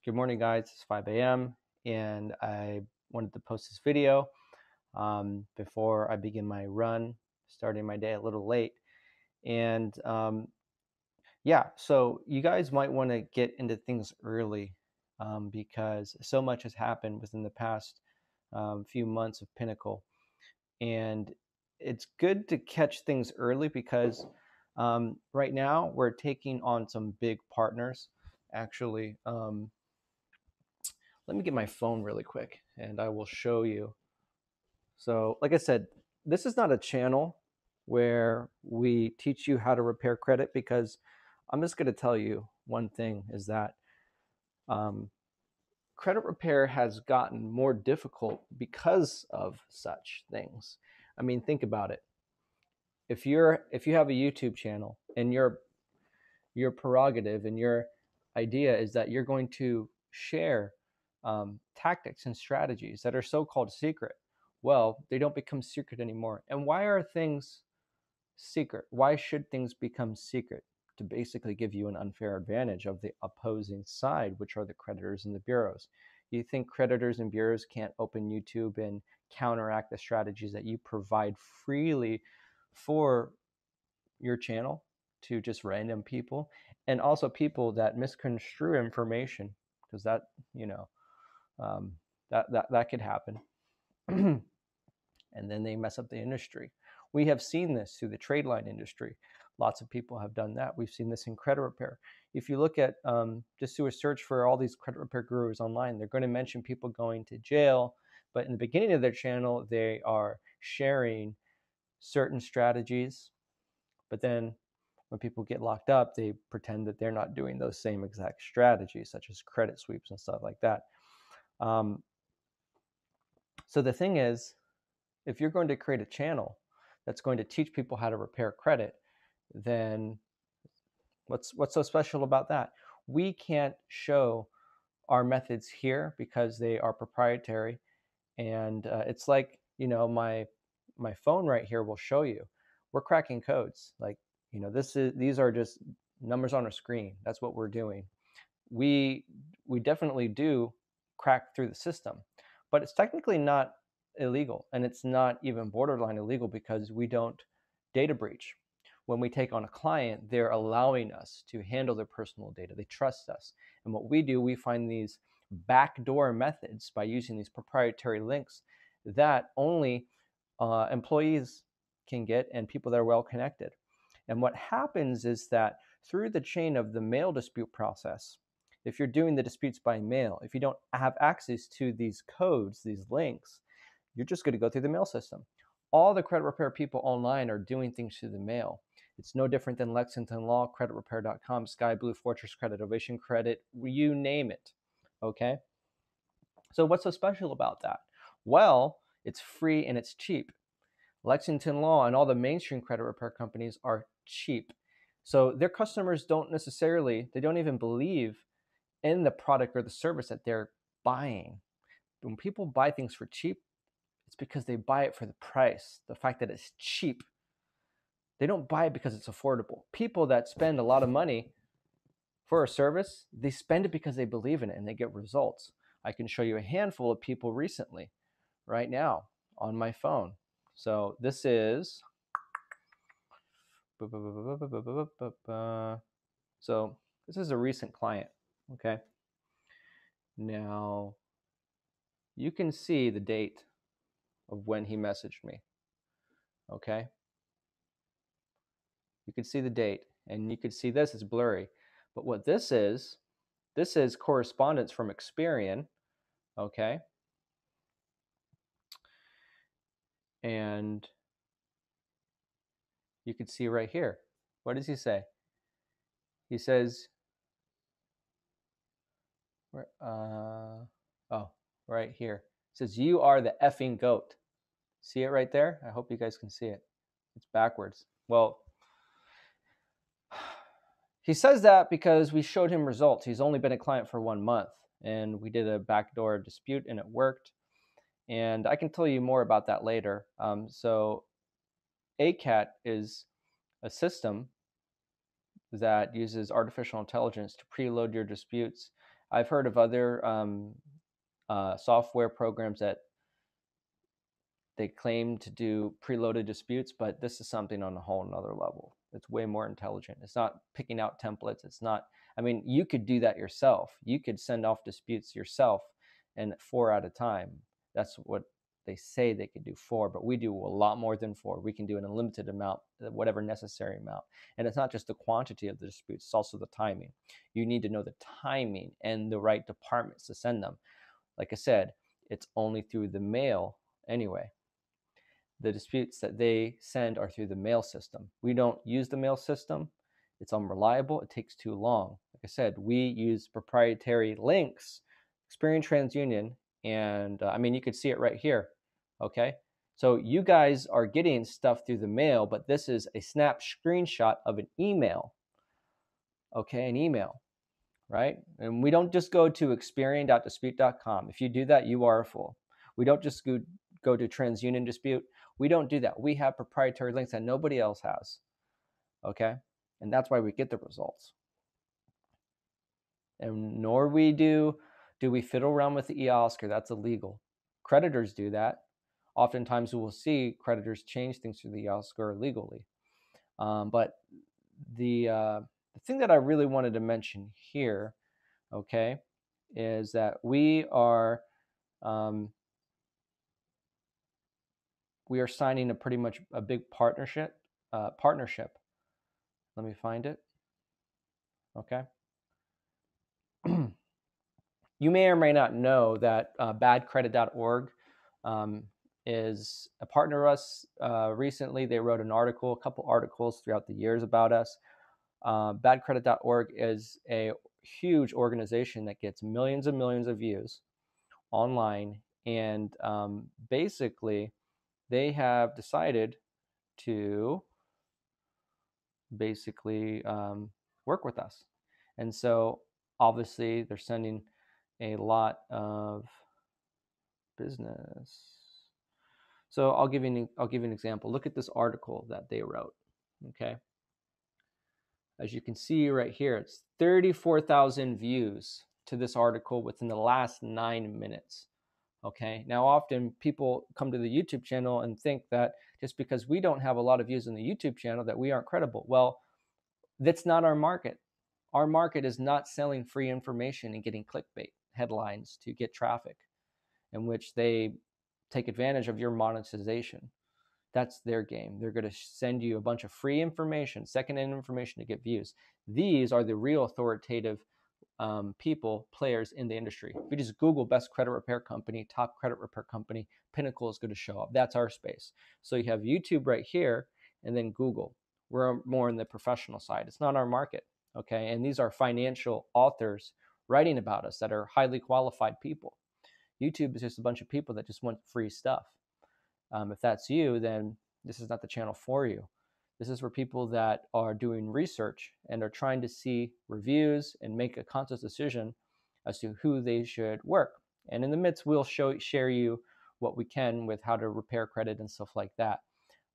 Good morning, guys. It's 5 a.m. and I wanted to post this video before I begin my run, starting my day a little late. And yeah, so you guys might want to get into things early because so much has happened within the past few months of Pinnacle. And it's good to catch things early because right now we're taking on some big partners. Actually, let me get my phone really quick and I will show you. So, like I said, this is not a channel where we teach you how to repair credit, because I'm just going to tell you one thing is that um, credit repair has gotten more difficult because of such things. I mean, think about it. If you have a YouTube channel and your prerogative and your idea is that you're going to share tactics and strategies that are so-called secret, well, they don't become secret anymore. And why are things secret? Why should things become secret? To basically give you an unfair advantage of the opposing side, which are the creditors and the bureaus. You think creditors and bureaus can't open YouTube and counteract the strategies that you provide freely for your channel to just random people, and also people that misconstrue information, because that, you know, that could happen. And then they mess up the industry. We have seen this through the trade line industry. Lots of people have done that. We've seen this in credit repair. If you look at just do a search for all these credit repair gurus online, they're going to mention people going to jail, but in the beginning of their channel they are sharing certain strategies, but then when people get locked up, they pretend that they're not doing those same exact strategies, such as credit sweeps and stuff like that. So the thing is, if you're going to create a channel that's going to teach people how to repair credit, then what's so special about that? We can't show our methods here because they are proprietary, and it's like, you know, my phone right here will show you we're cracking codes. Like, you know, these are just numbers on a screen. That's what we're doing. We definitely do crack through the system, but it's technically not illegal, and it's not even borderline illegal because we don't data breach. When we take on a client, they're allowing us to handle their personal data. They trust us. And what we do, we find these backdoor methods by using these proprietary links that only employees can get and people that are well connected. And what happens is that through the chain of the mail dispute process, if you're doing the disputes by mail, if you don't have access to these codes, these links, you're just going to go through the mail system. All the credit repair people online are doing things through the mail. It's no different than Lexington Law, creditrepair.com, Sky Blue, Fortress Credit, Ovation Credit, you name it. Okay? So what's so special about that? Well, it's free and it's cheap. Lexington Law and all the mainstream credit repair companies are cheap. So their customers don't necessarily, they don't even believe in the product or the service that they're buying. When people buy things for cheap, it's because they buy it for the price, the fact that it's cheap. They don't buy it because it's affordable. People that spend a lot of money for a service, they spend it because they believe in it and they get results. I can show you a handful of people recently, right now, on my phone. So this is, so this is a recent client, okay? Now, you can see the date of when he messaged me, okay? You can see the date, and you can see this is blurry. But what this is correspondence from Experian, okay? And you can see right here. What does he say? He says, oh, right here. It says, "You are the effing goat." See it right there? I hope you guys can see it. It's backwards. Well, he says that because we showed him results. He's only been a client for 1 month, and we did a backdoor dispute, and it worked. And I can tell you more about that later. So ACAT is a system that uses artificial intelligence to preload your disputes I've heard of other software programs that they claim to do preloaded disputes, but this is something on a whole nother level. It's way more intelligent. It's not picking out templates. It's not, I mean, you could do that yourself. You could send off disputes yourself and 4 at a time. That's what they say they could do 4, but we do a lot more than 4. We can do an unlimited amount, whatever necessary amount. And it's not just the quantity of the disputes, it's also the timing. You need to know the timing and the right departments to send them. Like I said, it's only through the mail anyway. The disputes that they send are through the mail system. We don't use the mail system. It's unreliable. It takes too long. Like I said, we use proprietary links, Experian, TransUnion, and I mean, you could see it right here. Okay. So you guys are getting stuff through the mail, but this is a snap screenshot of an email. Okay. An email, right? And we don't just go to experian.dispute.com. If you do that, you are a fool. We don't just go to TransUnion Dispute. We don't do that. We have proprietary links that nobody else has. Okay? And that's why we get the results. And nor do we fiddle around with the eOscar. That's illegal. Creditors do that. Oftentimes we will see creditors change things through the eOscar illegally. But the thing that I really wanted to mention here, okay, is that we are signing a pretty much a big partnership. Let me find it. Okay. You may or may not know that badcredit.org is a partner of us. Recently, they wrote an article, a couple articles throughout the years about us. Badcredit.org is a huge organization that gets millions and millions of views online. And basically, they have decided to basically work with us. And so obviously they're sending a lot of business. So I'll give you an example. Look at this article that they wrote. Okay. As you can see right here, it's 34,000 views to this article within the last 9 minutes. Okay. Now, often people come to the YouTube channel and think that just because we don't have a lot of views on the YouTube channel that we aren't credible. Well, that's not our market. Our market is not selling free information and getting clickbait headlines to get traffic, in which they take advantage of your monetization. That's their game. They're going to send you a bunch of free information, second-hand information to get views. These are the real authoritative players in the industry. If you just Google best credit repair company, top credit repair company, Pinnacle is going to show up. That's our space. So you have YouTube right here, and then Google. We're more in the professional side. It's not our market, okay? And these are financial authors writing about us that are highly qualified people. YouTube is just a bunch of people that just want free stuff. If that's you, then this is not the channel for you. This is for people that are doing research and are trying to see reviews and make a conscious decision as to who they should work. And in the midst, we'll share you what we can with how to repair credit and stuff like that.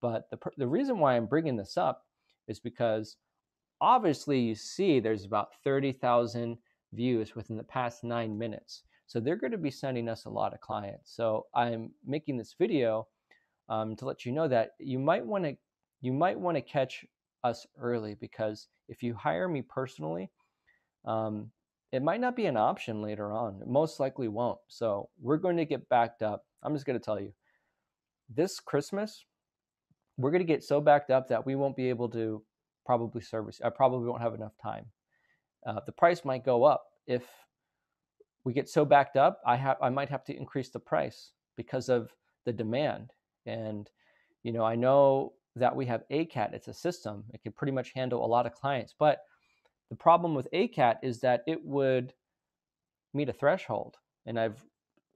But the reason why I'm bringing this up is because obviously you see there's about 30,000 views within the past 9 minutes. So they're going to be sending us a lot of clients. So I'm making this video to let you know that you might want to catch us early, because if you hire me personally, it might not be an option later on. It most likely won't. So we're going to get backed up. I'm just going to tell you, this Christmas, we're going to get so backed up that we won't be able to probably service. I probably won't have enough time. The price might go up. If we get so backed up, I might have to increase the price because of the demand. And, I know that we have ACAT. It's a system. It can pretty much handle a lot of clients. But the problem with ACAT is that it would meet a threshold. And I've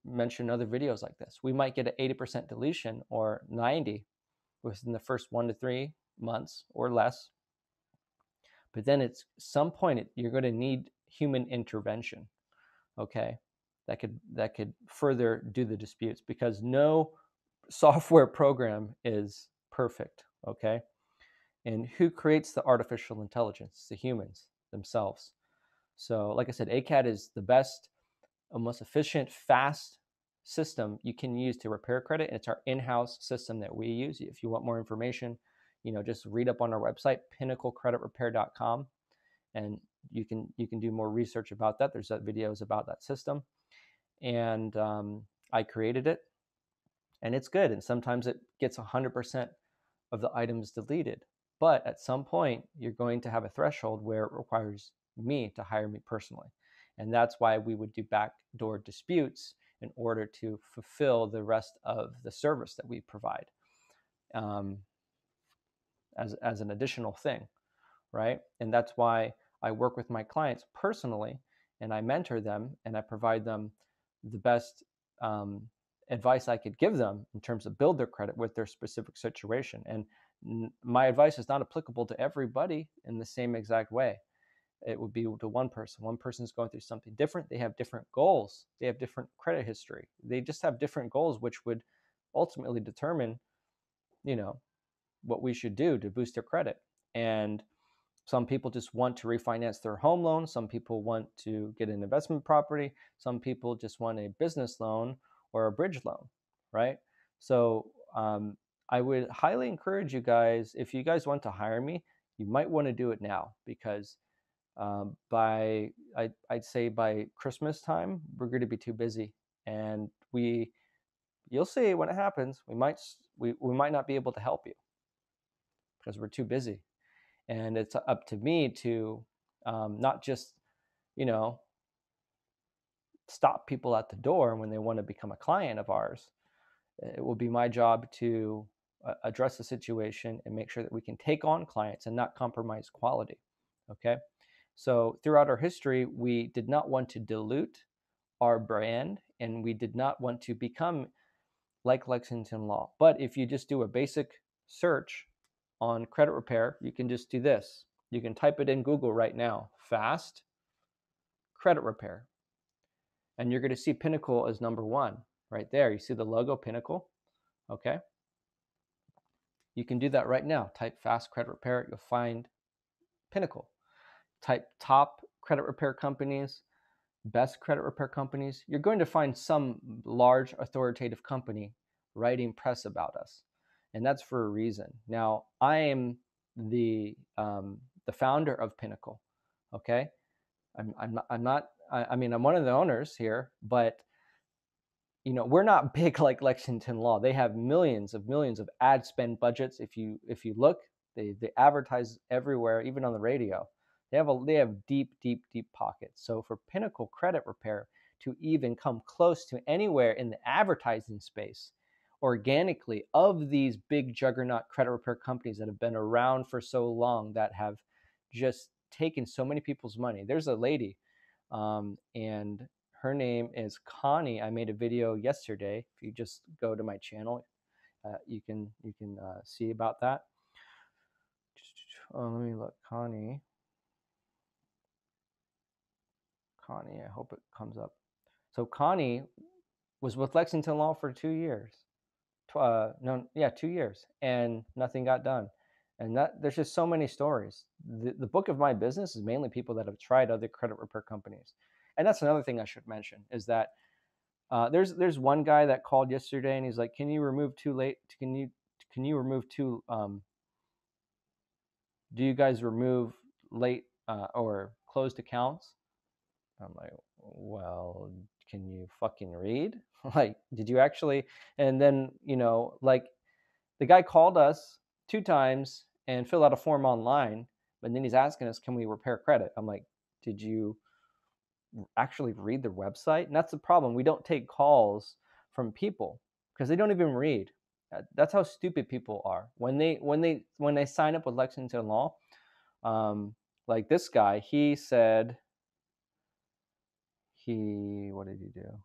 mentioned other videos like this. We might get an 80% deletion or 90 within the first 1 to 3 months or less. But then at some point, you're going to need human intervention, okay, that could further do the disputes, because no software program is perfect, okay? And who creates the artificial intelligence? The humans themselves. So like I said, ACAD is the best, most efficient, fast system you can use to repair credit. And it's our in-house system that we use. If you want more information, just read up on our website, pinnaclecreditrepair.com, and you can do more research about that. There's videos about that system, and I created it, and it's good. And sometimes it gets 100% of the items deleted, but at some point you're going to have a threshold where it requires me to hire me personally, and that's why we would do backdoor disputes in order to fulfill the rest of the service that we provide, as an additional thing, right? And that's why I work with my clients personally, and I mentor them, and I provide them the best advice I could give them in terms of build their credit with their specific situation. And my advice is not applicable to everybody in the same exact way. It would be to one person. One person's going through something different. They have different goals. They have different credit history. They just have different goals, which would ultimately determine, what we should do to boost their credit. And some people just want to refinance their home loan. Some people want to get an investment property. Some people just want a business loan or a bridge loan, right? So I would highly encourage you guys, if you guys want to hire me, you might want to do it now, because I'd say by Christmas time, we're going to be too busy, and you'll see when it happens, we might not be able to help you because we're too busy. And it's up to me to not just, stop people at the door when they want to become a client of ours. It will be my job to address the situation and make sure that we can take on clients and not compromise quality. Okay. So throughout our history, we did not want to dilute our brand, and we did not want to become like Lexington Law. But if you just do a basic search on credit repair, you can just do this. You can type it in Google right now, fast credit repair. And you're going to see Pinnacle as number one right there. You see the logo Pinnacle? Okay. You can do that right now. Type fast credit repair. You'll find Pinnacle. Type top credit repair companies, best credit repair companies. You're going to find some large authoritative company writing press about us. And that's for a reason. Now, I am the founder of Pinnacle. Okay. I'm one of the owners here, but we're not big like Lexington Law. They have millions of ad spend budgets. If you look, they advertise everywhere, even on the radio. They have deep pockets. So for Pinnacle Credit Repair to even come close to anywhere in the advertising space organically of these big juggernaut credit repair companies that have been around for so long, that have just taken so many people's money. There's a lady, and her name is Connie. I made a video yesterday. If you just go to my channel, you can see about that. Let me look. Connie, I hope it comes up. So Connie was with Lexington Law for 2 years. 2 years, and nothing got done. And there's just so many stories. The book of my business is mainly people that have tried other credit repair companies. And that's another thing I should mention, is that there's one guy that called yesterday, and he's like, "Can you remove too late? Can you remove too? Do you guys remove late or closed accounts?" I'm like, "Well, can you fucking read? Like, did you actually?" And then like, the guy called us 2 times and filled out a form online, but then he's asking us, "Can we repair credit?" I'm like, "Did you actually read the website?" And that's the problem. We don't take calls from people because they don't even read. That's how stupid people are. When they sign up with Lexington Law, like this guy, he said what did he do?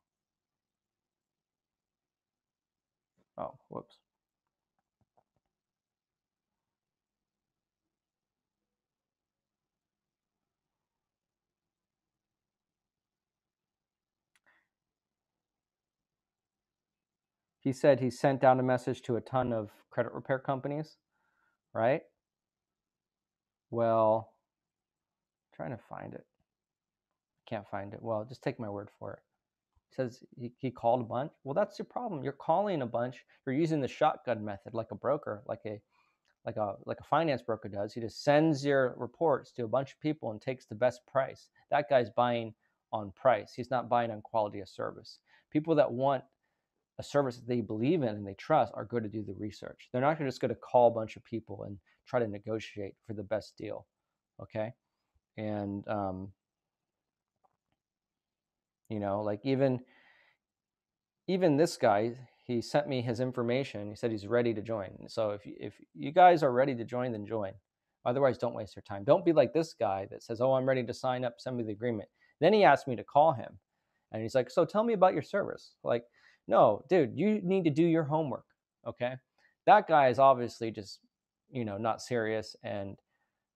Oh, whoops. He said he sent out a message to a ton of credit repair companies, right? Well, I'm trying to find it. Can't find it. Well, just take my word for it. He says he called a bunch. Well, that's your problem. You're calling a bunch. You're using the shotgun method, like a broker, like a finance broker does. He just sends your reports to a bunch of people and takes the best price. That guy's buying on price. He's not buying on quality of service. People that want a service that they believe in and they trust are going to do the research. They're not just going to call a bunch of people and try to negotiate for the best deal. Okay. And, like even this guy, he sent me his information. He said he's ready to join. So if you guys are ready to join, then join. Otherwise, don't waste your time. Don't be like this guy that says, oh, I'm ready to sign up, send me the agreement. Then he asked me to call him. And he's like, so tell me about your service. Like, no, dude, you need to do your homework, okay? That guy is obviously just, not serious and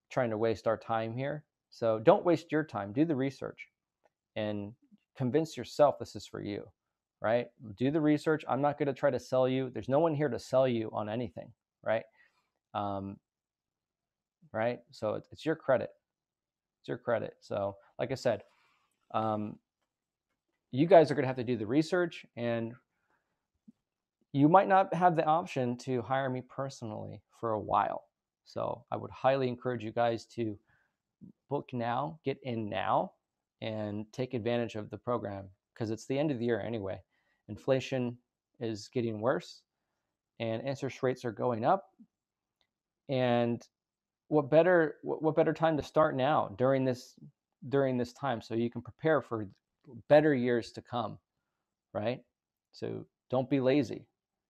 trying to waste our time here. So don't waste your time. Do the research and convince yourself this is for you, right? Do the research. I'm not going to try to sell you. There's no one here to sell you on anything, right? Right? So it's your credit. It's your credit. So like I said, you guys are going to have to do the research, and you might not have the option to hire me personally for a while. So I would highly encourage you guys to book now, get in now, and take advantage of the program because it's the end of the year anyway. Inflation is getting worse and interest rates are going up. And what better time to start now during this time so you can prepare for better years to come, right? So don't be lazy.